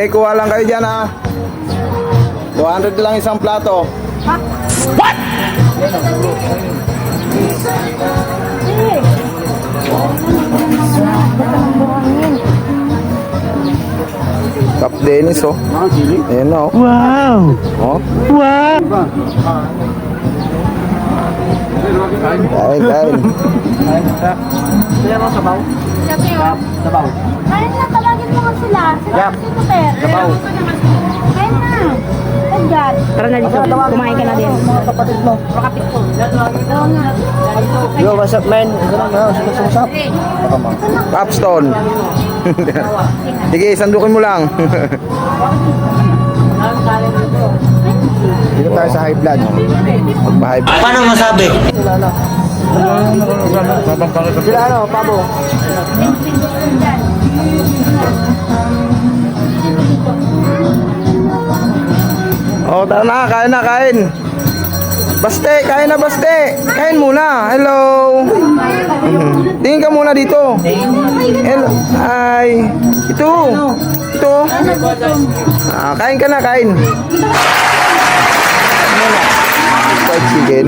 Kuha lang kayo dyan ha. 200 lang isang plato. What? Kap Dennis oh. Ayan oh. Wow! Oh. Wow! Kain, kain. Kaya mo sabaw? Sabaw. Kain na, tawagin mo nga sila. Sila Yap. si Super. Sabaw. Kain na. Agad. Tara na dito, kumain ka na din. Kapatid mo. Makapit ko. Oo nga. Yo, what's up, man? Ganun na, sumusap. Capstone. Sige, sandukin mo lang. Dito tayo sa high blood. Magpa-high blood. Paano masabi? Sila ano, pabo? Oh, tara na, kain na, kain. Baste, kain na, baste. Kain muna. Hello. Tingin ka muna dito. Hello. Hi. Ito. Ito. Ah, kain ka na, kain. Fried chicken.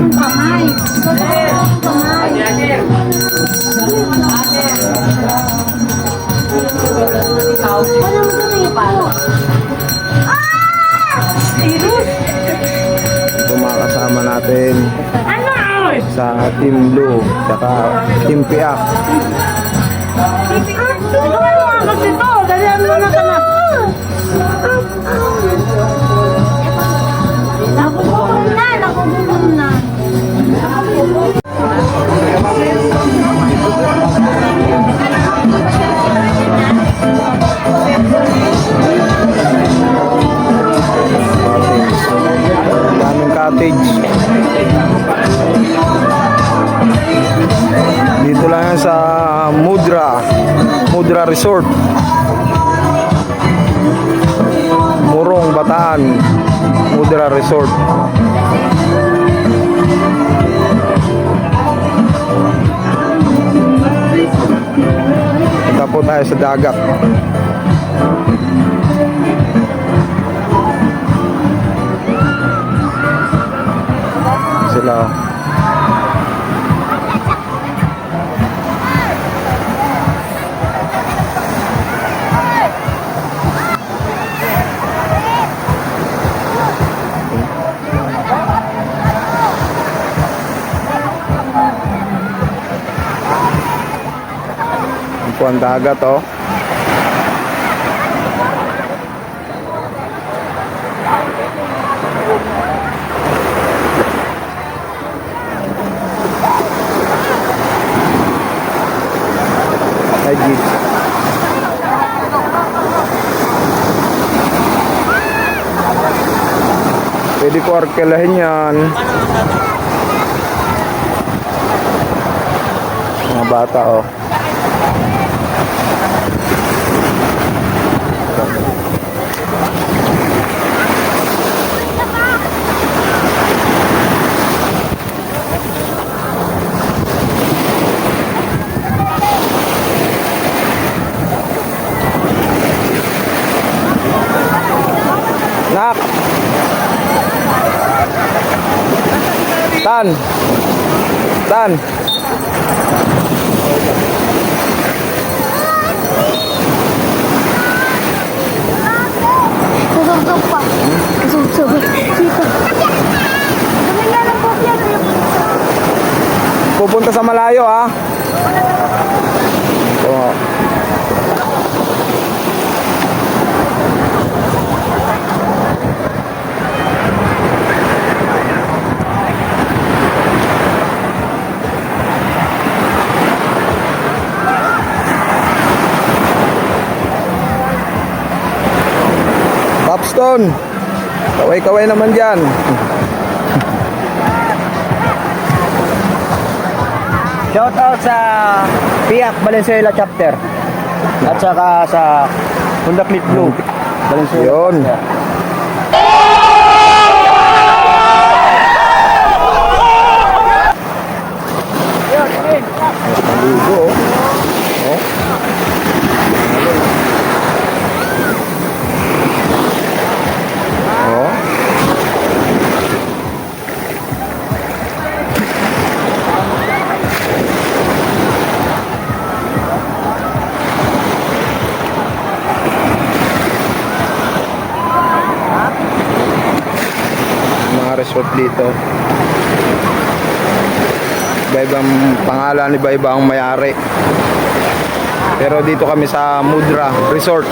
Ito mga kasama natin sa Team Blue saka Team Piak. Nakugutom na. Daming cottage. Dito lang yan sa Mudra Resort. Murong, Bataan. Mudra Resort. Punta po tayo sa dagat. Sila. Ang po ang dagat oh. Ay, jeep. Pwede ko arkelahin yan. Mga bata oh. Nak. Tan. Tan. Susubsub pa. Susubsub. Dito. Dami nga ng kopya. Pupunta sa malayo ah. Oh. Capstone. Kaway-kaway naman dyan. Shout out sa Piak Valenzuela chapter. At saka sa Hundaklit Blue Valenzuela. Yun. Chapter. Ligo oh. Oh. resort dito. Iba-ibang pangalan, iba-iba ang may-ari. Pero dito kami sa Mudra Resort.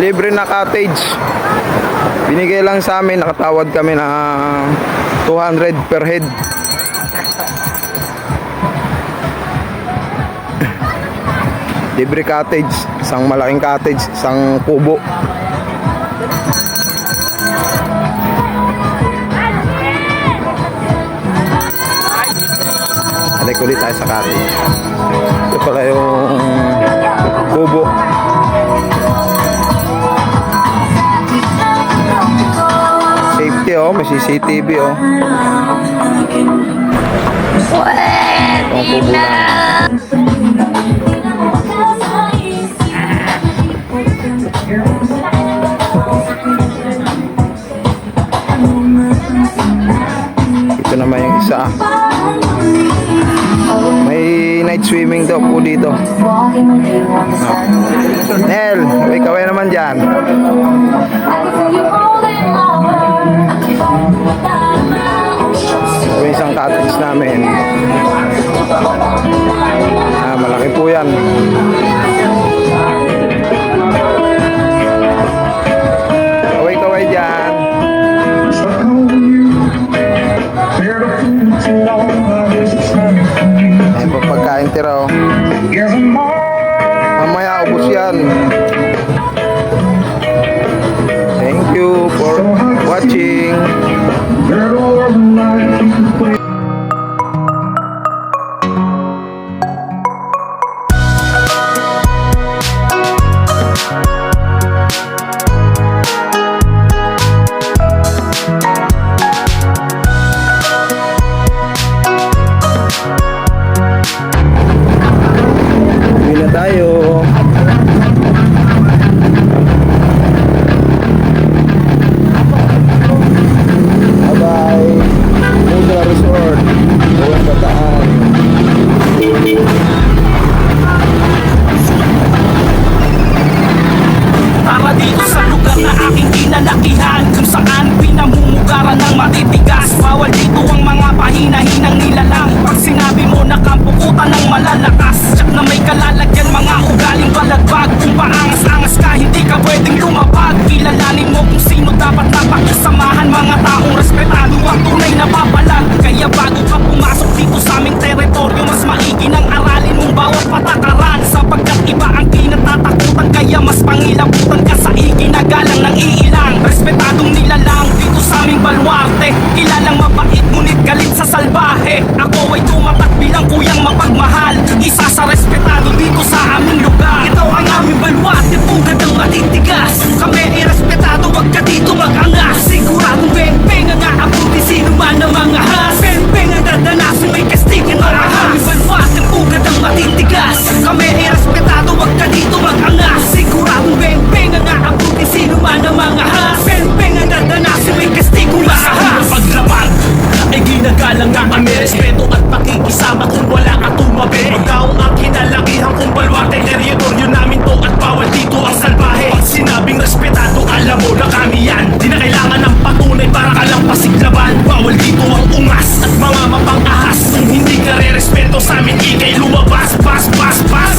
Libre na cottage. Binigay lang sa amin, nakatawad kami na 200 per head. Libre cottage, isang malaking cottage, isang kubo. Alay ko ulit tayo sa cottage. Ito pala yung kubo. Safety oh, may CCTV oh. Ang kubo lang. Ito naman yung isa. May night swimming daw po dito. Nel, may kaway naman dyan. Ito yung isang cottage namin. Malaki po yan. Kaway-kaway dyan. Ayan po pagkain tira oh. Mamaya ubos yan. Thank you for watching. Uwi na tayo. Bye-bye. Mudra Resort. Buwan Bataan. Para dito sa lugar na aking kinalakihan, kung saan pinamumugaran ng matitigas. Bawal dito ang mga pahina-hinang nilalang. Pag sinabi mo na kampukutan ng malalakas, tsak na may kalalagyan mga ugaling balagbag. Kung paangas-angas ka, hindi ka pwedeng lumapag. Kilalanin mo kung sino dapat na pakisamahan. Mga taong respetado ang tunay na babalag. Kaya bago ka pumasok dito sa aming teritoryo, mas maigi nang aralin mong bawat patakaran. Sapagkat iba ang kinatatakutan, kaya mas pangilabutan ka sa iginagalang ng iilang. Respetadong nilalang dito sa aming baluarte, kilalang mabait ngunit galit sa salbahe. Ako ay tumatak bilang kuyang mapagmahal, isa sa respetado dito sa aming lugar. Ito ang aming baluarte, pugad ng matitigas. Kami ay respetado, wag ka dito mag-angas. Siguradong beng-beng ang aabuti sino man ang mga has. Beng-beng ang dadanasin, may kastigin marahas. Aming baluarte, pugad ng matitigas. Kami ay respetado, wag ka dito mag-angas. Siguradong beng-beng ang aabuti sino man ang mga has. Beng-beng ang dadanasin, may kastigin marahas. Paglaban ay ginagalang nga kami, respeto at pakikisama kung wala ka tumabi. Ikaw ang kinalakihan kung baluarte, teritoryo namin to at bawal dito ang salbahe. Pag sinabing respetado, alam mo na kami yan. Di na kailangan ng patunay para ka lang pasiglaban. Bawal dito ang ungas at mga mapang-ahas. Kung hindi ka re-respeto sa amin, ikay lumabas.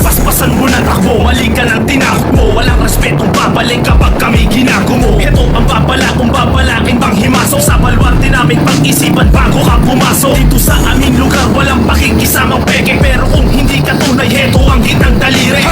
Paspasan mo na takbo, mali ka ng tinakot mo. Walang respetong babalik kapag kami ginagumo. Ito ang babala kung babalaking bang himasok sa baluarte namin, pag-isipan bago ka pumasok. Dito sa aming lugar walang pakikisamang peke, pero kung hindi ka tunay, heto ang hitang daliri.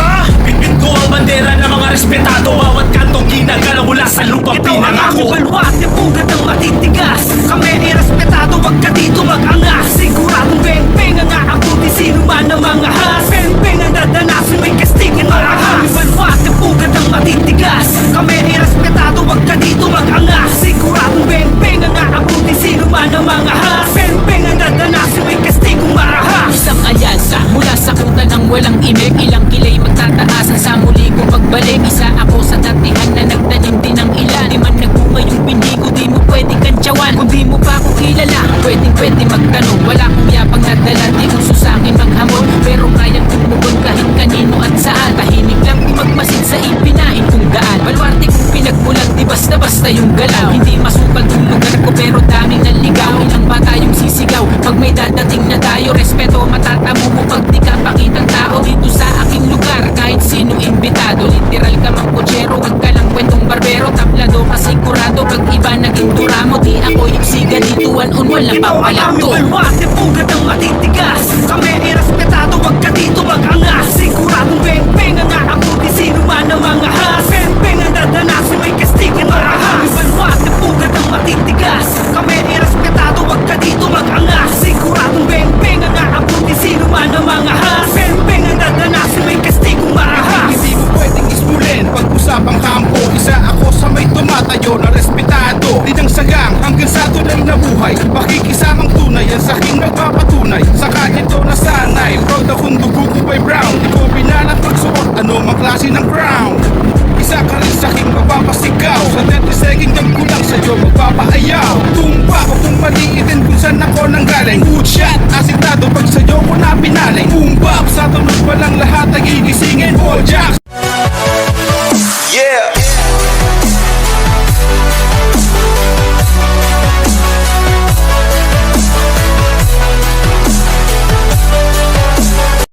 Bitbit ko ang bandera ng mga respetado, bawat kantong ginagalaw mula sa lupang pinangako. Ito ang aming baluarte, pugad ng matitigas. Kami ay respetado, wag ka dito mag-angas. Siguradong beng-beng ang aabuti sino man ang mga has. Beng-beng ang dadanasin, may kastigin marahas. Aming baluarte, pugad ng matitigas. Kami ay respetado, wag ka dito mag-angas. Siguradong beng-beng ang aabuti sino man ang mga has. Beng-beng ang dadanasin, may kastigong marahas. Isang alyansa mula sa kuta ng walang imik. Ilang kilay magtataasan sa muli kong pagbalik. Isa ako sa datihan na nagtanim din ng ilan. Di man nagbunga yung bindi ko, di mo pwede kantsawan. Kung di mo pa ako kilala, pwede magtanong. Wala kong yapang nadala, di uso sa'kin maghamon. Pero kayang tumugon kahit kanino at saan. Tahimik lang di magmasid sa ipinain kung daan. Baluarte kong Nagmulan di basta-basta yung galaw. Hindi masukal yung lugar ko pero daming naligaw. Ilang bata yung sisigaw pag may dadating na tayo. Respeto matatamo mo pag di ka pakitang tao dito sa aking lugar. Kahit sino imbitado, literal ka mang kutsero, wag ka lang kwentong barbero. Tablado ka sigurado pag iba naging duramo. Di ako yung siga dito, walang Ito ang papalato. aming balwate, pugad ng matitigas. Kami irespetado, wag ka dito mag-angas.